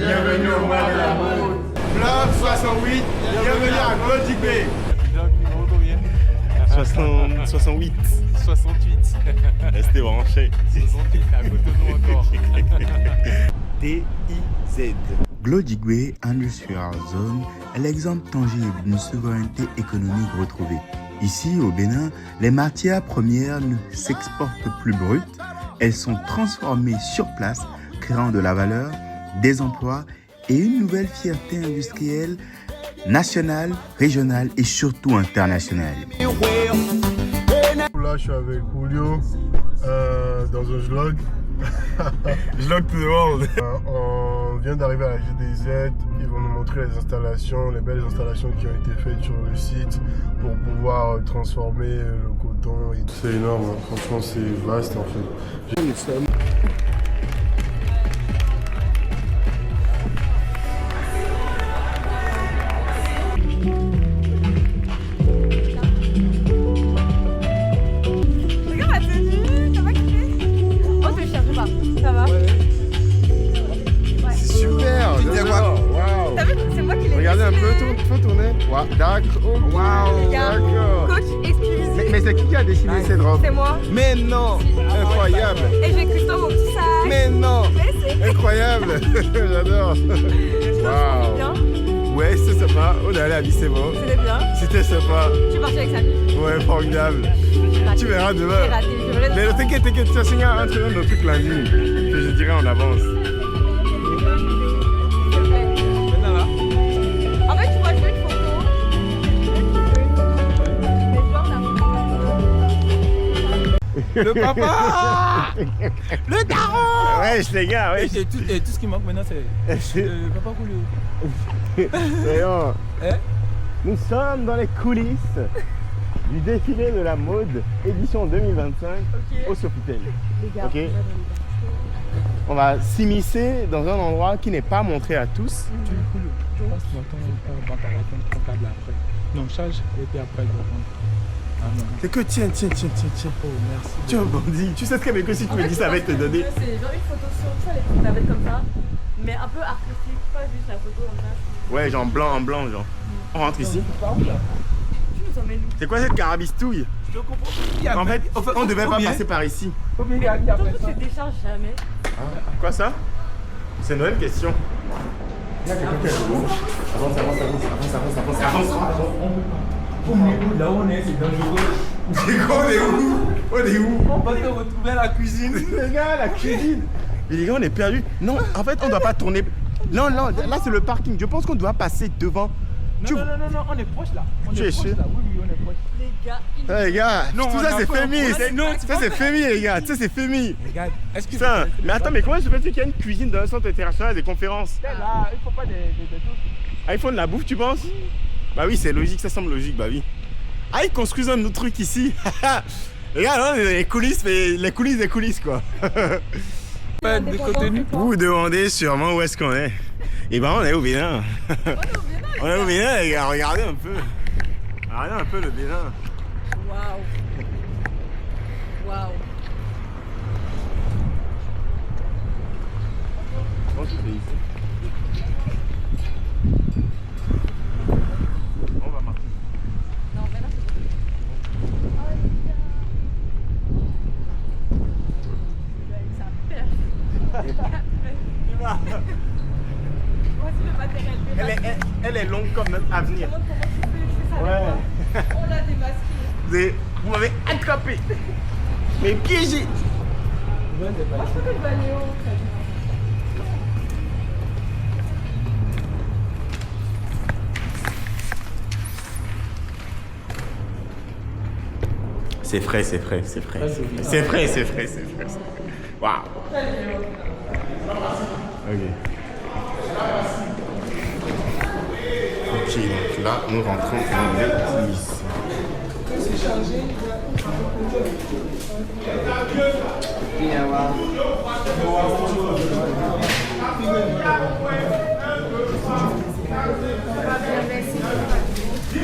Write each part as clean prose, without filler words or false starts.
bienvenue au mois de la mode. Bloc 68, bienvenue à Glodigbe. Bloc numéro combien? 68. 68. Restez branchés. 68, à côté de nous encore. TIZ. Glodigbe Industrial Zone est l'exemple tangible d'une souveraineté économique retrouvée. Ici, au Bénin, les matières premières ne s'exportent plus brutes, elles sont transformées sur place, créant de la valeur, des emplois et une nouvelle fierté industrielle nationale, régionale et surtout internationale. Là, je suis avec Julio dans un vlog. Vlog to the world. On vient d'arriver à la GDZ. Ils vont nous montrer les installations, les belles installations qui ont été faites sur le site pour pouvoir transformer le coton. C'est énorme, hein. Franchement, c'est vaste en fait. Regardez un peu, faut tourner. Wow, d'accord. Wow, d'accord. Coach exclusif. Mais c'est qui a dessiné cette robe? C'est moi. Mais non, incroyable. Et j'ai custom mon petit sac. Mais non, Mais c'est incroyable. J'adore. Wow. bien. Ouais, c'est sympa. On est allé à lycée, bon. C'était bien. C'était sympa. Je suis partie avec Samy. Ouais, formidable. J'ai raté. Tu verras demain. J'ai raté. Je verrai Mais demain. t'inquiète, tu vas signer un truc lundi. Que je dirai en avance. En fait, tu vois, je fais une photo. Le papa. Le daron. Wesh les gars, wesh. Et tout ce qui manque maintenant, c'est le papa Julio. Voyons. Hein? Nous sommes dans les coulisses du défilé de la mode édition 2025 au Sofitel. Les gars, Ok. On va s'immiscer dans un endroit qui n'est pas montré à tous. Tu Julio. Passe ton câble après. Non, charge et puis après je vais prendre. Ah non. C'est que tiens. Oh merci. Tu es un bandit. Tu sais très bien que si tu me dis ça va te donner. C'est genre une photo sur tu vois, les petites navettes comme ça. Mais un peu artistique, pas juste la photo comme ça. Ouais, genre en blanc, genre. On rentre ici. Tu nous emmènes où? C'est quoi cette carabistouille? Je te comprends. En fait, on devait pas passer par ici. Combien il y a après Surtout ça? tu te décharges jamais. Quoi ça? C'est une bonne question. Il y a quelqu'un qui est debout. Avance. Là où on est, c'est dangereux. C'est quoi, on est où? On va te retrouver à la cuisine. Les gars, la cuisine. Mais les gars, on est perdus. Non, en fait, on doit pas tourner. Non, là c'est le parking. Je pense qu'on doit passer devant. Non, on est proche là. On Tu es est proche sûr? là. Oui, on est proche. Les gars, Ah, les gars, Non, tout on ça a c'est pas- Fémi. Non, Ça c'est Fémi, les gars. Ça c'est Fémi. Regarde, est-ce que Putain, mais attends, mais comment se fait-il qu'il y a une cuisine dans un centre international des conférences? là, il faut pas des trucs. Ah, ils font de la bouffe, tu penses? Bah oui, c'est logique, ça semble logique, bah oui. Ah, ils construisent un autre truc ici. Les gars, là, on est dans les coulisses, mais les coulisses des coulisses, quoi. Pas de contenu. Vous vous demandez sûrement où est-ce qu'on est. Eh ben, on est au Bénin. On est au Bénin, les gars, regardez un peu. Regardez un peu le Bénin. waouh. Waouh. Comment tu fais ici? On va marcher. Non, mais là, c'est Voici le matériel. Elle est longue comme notre avenir. Comment tu fais ça là-bas? On l'a démasqué. Vous m'avez attrapé. Mais piégé. Moi, je peux que le baléo. C'est frais. Waouh. Ok, donc là, nous rentrons dans les coulisses.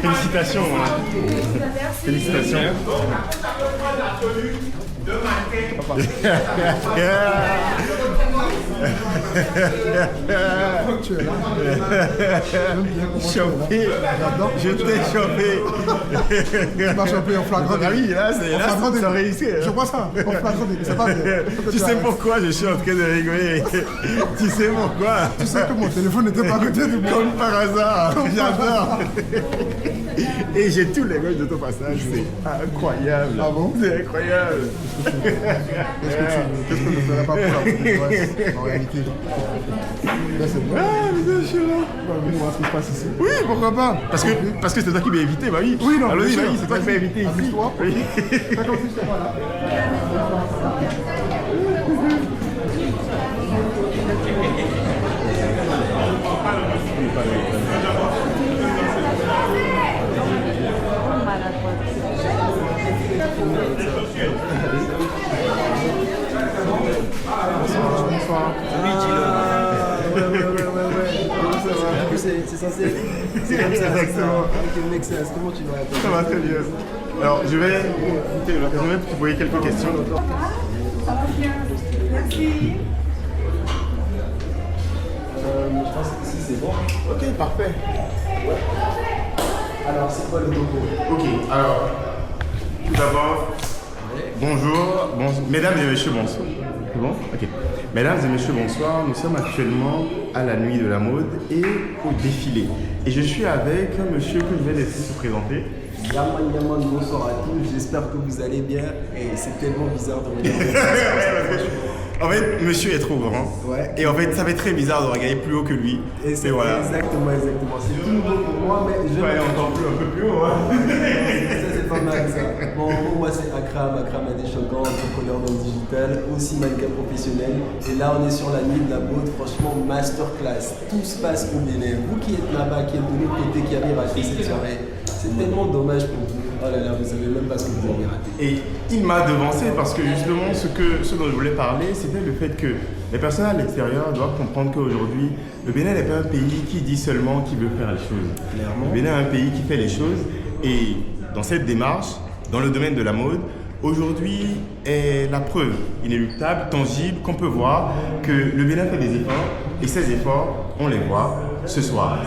Félicitations. Félicitations. Tu es là. Chopé. J'adore. Je t'ai chopé. Tu m'as chopé en flagrant Ah oui, là, c'est ça réussit. Je vois ça, en flagrant délit. C'est pas bien. Tu sais pourquoi je suis en train de rigoler? Tu sais pourquoi? Tu sais que mon téléphone n'était pas à côté de moi. Comme par hasard, j'adore. Et j'ai tous les gars de ton passage, c'est incroyable. Ah bon? C'est incroyable. Qu'est-ce que je ne ferais pas pour la police en réalité? Là, c'est bon. Ah, putain, je suis là. On va venir voir ce qui se passe ici. Oui, pourquoi pas? Parce que c'est toi qui m'as invité, bah oui. Oui, non, alors bien oui, sûr. c'est toi qui m'as invité ici. Amuse-toi. Oui. Fais comme si j'étais pas là. Bonsoir. C'est censé. C'est comme ça. Exactement. Ok, mec, comment tu vas Ça va très bien. Alors, je vais te poser quelques questions. Merci. Je pense que ici c'est bon. Ok, parfait. Alors, c'est quoi le logo? Ok, alors, tout d'abord, bonjour, mesdames et messieurs, bonsoir. C'est bon? Ok. Mesdames et messieurs, bonsoir. Nous sommes actuellement à la nuit de la mode et au défilé. Et je suis avec un monsieur que je vais laisser se présenter. Yaman, bonsoir à tous. J'espère que vous allez bien. Et c'est tellement bizarre de regarder. En fait, monsieur est trop grand. Ouais. Et en fait, ça fait très bizarre de regarder plus haut que lui. Et c'est voilà. exactement. C'est tout nouveau pour moi, mais je Je vais aller encore un peu plus haut. Hein. Ça, c'est pas mal ça. Bon, moi c'est Akram Adéchokan, entrepreneur dans le digital, aussi mannequin professionnel. Et là, on est sur la nuit de la mode, franchement, masterclass. Tout se passe au Bénin. Vous qui êtes là-bas, qui êtes de l'autre côté, qui avez raté cette soirée, c'est tellement dommage pour vous. Oh là là, vous savez même pas ce que vous avez raté. Et il m'a devancé parce que justement, ce dont je voulais parler, c'était le fait que les personnes à l'extérieur doivent comprendre qu'aujourd'hui, le Bénin n'est pas un pays qui dit seulement qu'il veut faire les choses. Clairement. Le Bénin est un pays qui fait les choses et dans cette démarche, dans le domaine de la mode, aujourd'hui est la preuve inéluctable, tangible, qu'on peut voir que le Bénin fait des efforts et ces efforts, on les voit ce soir.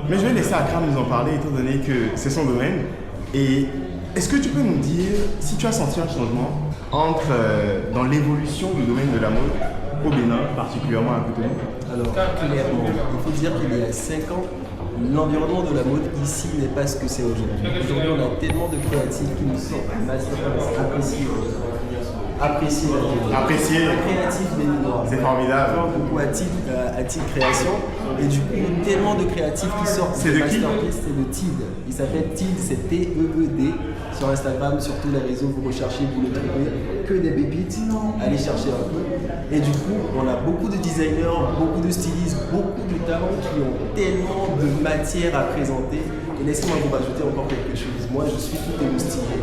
Mais je vais laisser Akram nous en parler étant donné que c'est son domaine. Et est-ce que tu peux nous dire si tu as senti un changement dans l'évolution du domaine de la mode au Bénin, particulièrement à Cotonou? Alors, clairement, il faut dire qu'il y a 5 ans, l'environnement de la mode ici n'est pas ce que c'est aujourd'hui. Aujourd'hui, on a tellement de créatifs qui nous sortent appréciés créatifs béninois. C'est formidable. Beaucoup à titre création. Et du coup, tellement de créatifs qui sortent. C'est de qui? C'est de TID. Il s'appelle TID, c'est T-E-E-D. Sur Instagram, sur tous les réseaux, vous recherchez, vous le trouvez. Que des pépites. Allez chercher un peu. Et du coup, on a beaucoup de designers, beaucoup de stylistes, beaucoup de talents qui ont tellement de matière à présenter. Et laissez-moi vous rajouter encore quelque chose. Moi, je suis tout émoustillé.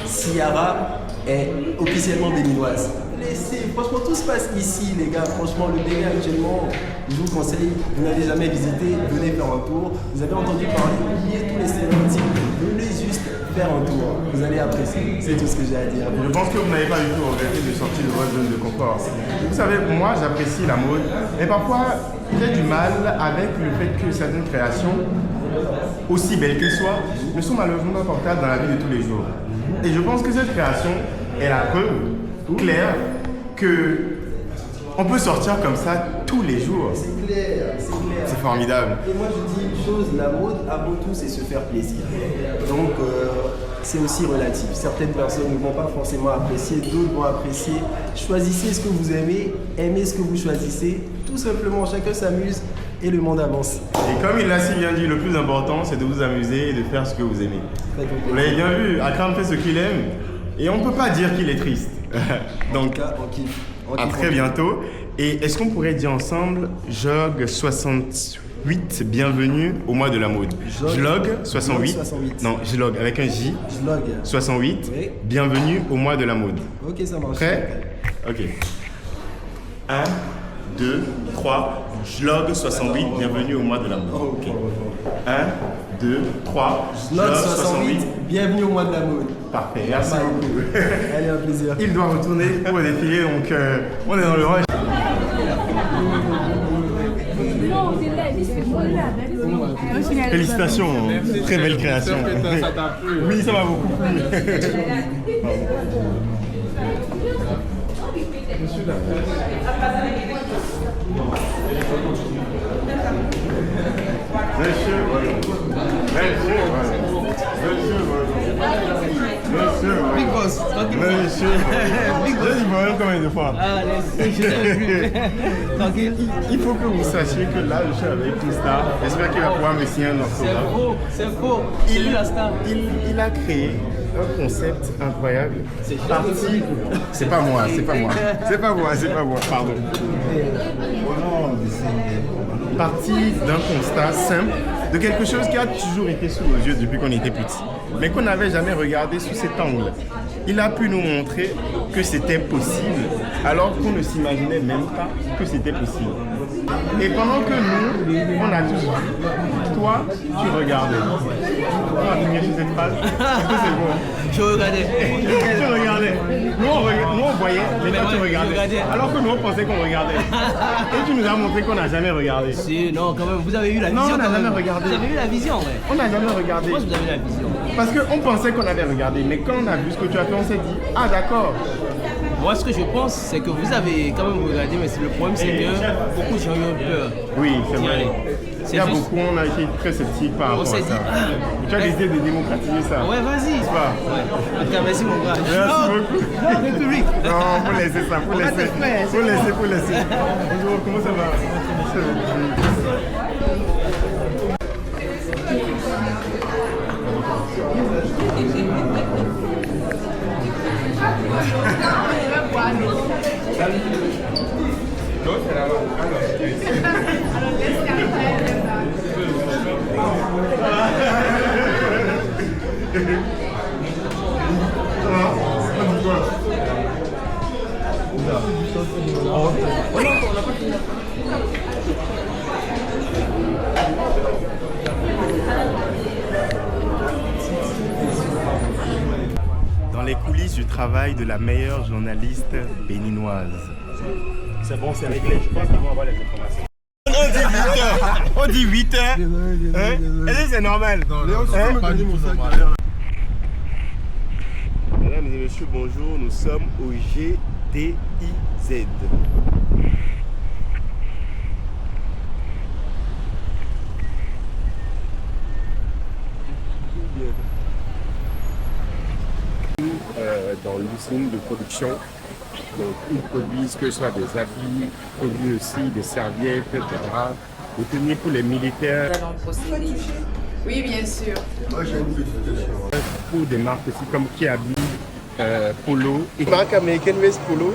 Ciara est officiellement béninoise. Franchement, tout se passe ici, les gars. Franchement, le Bénin actuellement, je vous conseille, vous n'allez jamais visiter, venez faire un tour. Vous avez entendu parler, oubliez tous les stéréotypes, venez juste faire un tour. Vous allez apprécier, c'est tout ce que j'ai à dire. Je pense que vous n'avez pas du tout regretté de sortir de votre zone de confort. Vous savez, moi j'apprécie la mode, mais parfois j'ai du mal avec le fait que certaines créations, aussi belles qu'elles soient, ne sont malheureusement pas portables dans la vie de tous les jours. Et je pense que cette création est la preuve claire que on peut sortir comme ça tous les jours. C'est clair, c'est clair. C'est formidable. Et moi je dis une chose, la mode avant tout c'est se faire plaisir. Donc c'est aussi relatif. Certaines personnes ne vont pas forcément apprécier, d'autres vont apprécier. Choisissez ce que vous aimez, aimez ce que vous choisissez. Tout simplement, chacun s'amuse et le monde avance. Et comme il l'a si bien dit, le plus important c'est de vous amuser et de faire ce que vous aimez. Vous l'avez bien vu, Akram fait ce qu'il aime et on ne peut pas dire qu'il est triste. Donc, on kiffe. À très bientôt. Et est-ce qu'on pourrait dire ensemble Jog 68, bienvenue au mois de la mode. Jlog 68. Non, Jlog avec un J. Jlog 68. Oui. Bienvenue au mois de la mode. Ok, ça marche. Prêt? Ok. 1, 2, 3. Jlog 68, bienvenue au mois de la mode. Ok. 1, 2, 3. Jlog 68, bienvenue au mois de la mode. Parfait, merci beaucoup. Allez, un plaisir. Il doit retourner pour défiler, donc on est dans le rush. Félicitations, très belle création. Ça t'a plu. Oui, ça m'a beaucoup plu. Big boss. Monsieur, je dis bonjour combien de fois? Tranquille. Il faut que vous sachiez que là, je suis avec tout star. J'espère qu'il va pouvoir me signer un orthographe. C'est faux. C'est lui la star. Il a créé un concept incroyable. Parti. C'est pas moi, pardon. Parti d'un constat simple, de quelque chose qui a toujours été sous nos yeux depuis qu'on était petits, mais qu'on n'avait jamais regardé sous cet angle. Il a pu nous montrer que c'était possible, alors qu'on ne s'imaginait même pas que c'était possible. Et pendant que nous, on a tous vu, toi, tu regardais. On va finir sur cette phrase. Est-ce que c'est bon? Je regardais. Tu regardais. Nous, on voyait, mais toi, tu regardais. Alors que nous, on pensait qu'on regardait. Et tu nous as montré qu'on n'a jamais regardé. Si, non, quand même, vous avez eu la Non, vision. on n'a quand même. jamais regardé. Vous avez eu la vision, ouais. On n'a jamais regardé. Moi, vous avez eu la vision. Parce qu'on pensait qu'on avait regardé, mais quand on a vu ce que tu as fait, on s'est dit, ah d'accord. Moi, ce que je pense, c'est que vous avez quand même regardé, mais le problème, c'est que beaucoup de gens ont eu peur. Oui, c'est d'y vrai. aller. Il y a C'est juste- beaucoup, on a été très sceptiques par rapport à s'est ça. dit, Tu as décidé de démocratiser ça. Ouais, vas-y. N'est-ce pas? Ouais. En tout cas, merci, mon gars. Merci beaucoup. Non, République. Non, faut laisser ça, faut laisser. Faut laisser. Bonjour, comment ça va? Ça va. Dans les coulisses du travail de la meilleure journaliste béninoise. C'est bon, c'est réglé. Je pense qu'ils vont avoir les informations. On dit 8 heures. Est-ce que c'est normal? Mesdames et messieurs, bonjour. Nous sommes au GDIZ. Dans l'usine de production. Donc, ils produisent que ce soit des habits, ils produisent aussi des serviettes, des draps, des tenues pour les militaires. Oui, bien sûr. Pour des marques aussi comme Kiabi, Polo. Et Marque américaine West Polo.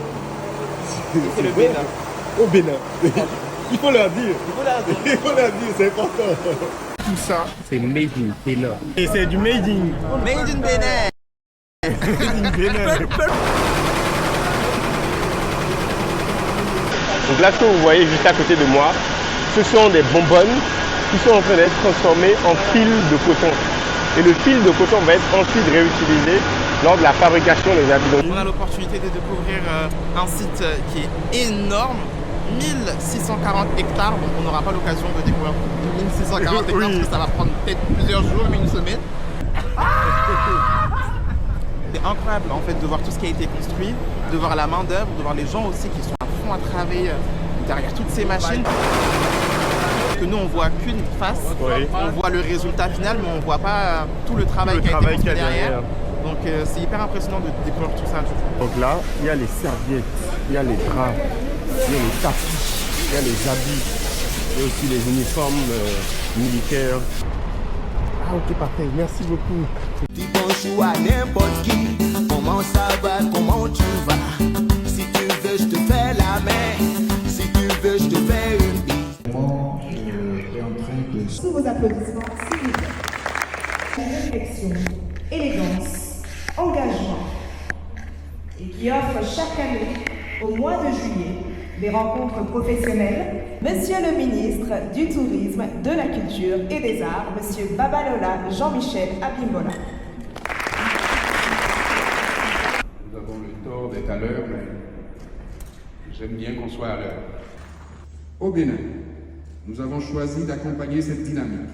C'est le Bénin. Au Bénin. Il faut leur dire. Il faut leur dire, c'est important. tout ça, c'est made in Bénin. Et c'est du made in. Made in Bénin. Donc là, ce que vous voyez juste à côté de moi, ce sont des bonbonnes qui sont en train d'être transformées en fil de coton. Et le fil de coton va être ensuite réutilisé lors de la fabrication des habits. On a l'opportunité de découvrir un site qui est énorme, 1640 hectares. Donc on n'aura pas l'occasion de découvrir 1640 hectares parce que ça va prendre peut-être plusieurs jours, mais une semaine. C'est incroyable en fait de voir tout ce qui a été construit, de voir la main d'œuvre, de voir les gens aussi qui sont à fond à travailler derrière toutes ces machines. Que nous on voit qu'une face, on voit le résultat final, mais on voit pas tout le travail qui a été construit derrière. Donc c'est hyper impressionnant de découvrir tout ça. Donc là, il y a les serviettes, il y a les draps, il y a les tapis, il y a les habits, il y a aussi les uniformes militaires. Ah ok, parfait, merci beaucoup. Dis bonjour à n'importe qui, comment ça va, comment tu vas. Si tu veux, je te fais la main, si tu veux, je te fais une bise. Sous vos applaudissements, s'il vous plaît. Réflexion, élégance, engagement, et qui offre chaque année, au mois de juillet, des rencontres professionnelles. Monsieur le ministre du Tourisme, de la Culture et des Arts, Monsieur Babalola Jean-Michel Abimbola. Nous avons le tort d'être à l'heure, mais j'aime bien qu'on soit à l'heure. Au Bénin, nous avons choisi d'accompagner cette dynamique.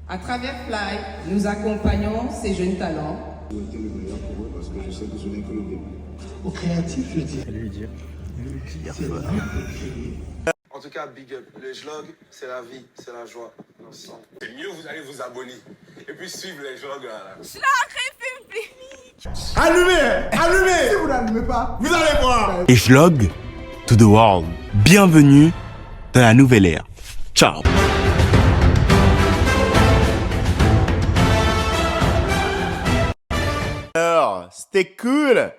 À travers Fly, nous accompagnons ces jeunes talents. Souhaiter le meilleur pour eux parce que je sais que ce n'est que le début. Au créatif, je dis. Lui dire. En tout cas, big up. Le vlog, c'est la vie, c'est la joie. C'est mieux, vous allez vous abonner. Et puis suivre les vlogs là. Allumez! Allumez! Si vous n'allumez pas, vous allez voir! Echelog to the world. Bienvenue dans la nouvelle ère. Ciao. Alors, c'était cool!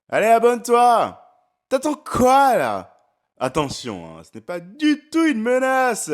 Allez, abonne-toi! T'attends quoi là? Attention, hein, ce n'est pas du tout une menace!